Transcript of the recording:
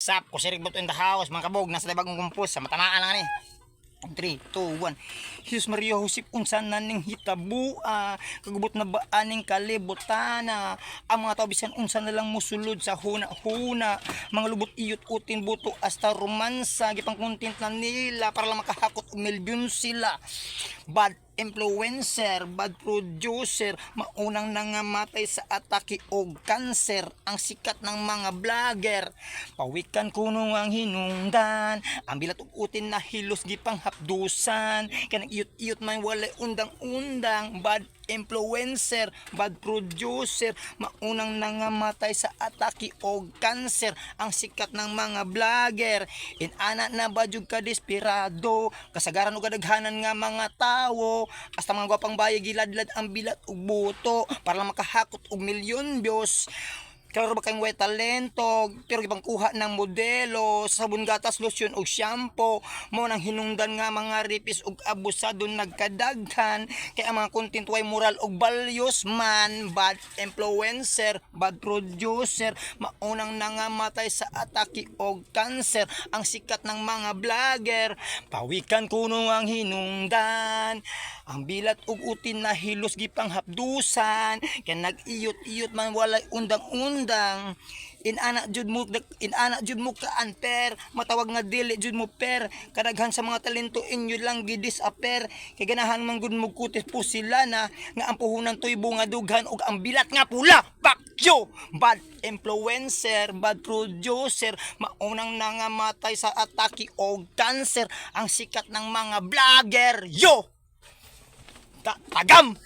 Sap, kusirig buto in the house, mga kabog, nasa bagong kumpus, sa matamaan lang ni. 3, 2, 1. Jesus Maria Josep unsan naning hitabua kagubot na ba aning kalibutan ang mga tao bisan unsan na lang musulod sa huna-huna mga lubot iyot utin buto hasta romansa gipang content na nila para lang makahakot og milyon sila. Bad influencer, bad producer, maunang nangamatay sa atake o cancer ang sikat ng mga vlogger. Pawikan kuno ang hinungdan, ang bilat ug utin na hilos gipang hapdusan, kanang iyot-iyot man walay undang-undang. Bad influencer, bad producer, maunang nangamatay sa atake o cancer ang sikat ng mga vlogger. Inana na ba jud ka desperado, kasagaran og kadaghanan nga mga tawo, hasta mga gwapang baye giladlad ang bilat ug buto para lang makahakot og milyon views. Klaro ba kayong way talento, pero gibang kuha ng modelo, sabon gatas, lotion o shampoo, mo nang hinungdan nga mga ripis ug abusado nagkadaghan, kaya ang mga content way moral ug values man. Bad influencer, bad producer, maunang nangamatay sa atake o cancer ang sikat ng mga vlogger. Pawikan kuno ang hinungdan, ang bilat ug utin na hilos gipang hapdusan, kaya nag-iyot-iyot man walay undang-undang. Inana jud mo ka unfair, matawag nga dili jud mo per, kadaghan sa mga talento inyo lang gidisappear, kay ganahan man gud mo kutis po sila na nga ang puhunan tuybo nga dughan ug ang bilat nga pula. Bakyo! Bad influencer, bad producer, maunang nangamatay sa atake o cancer ang sikat ng mga vlogger. Yo! Tagam!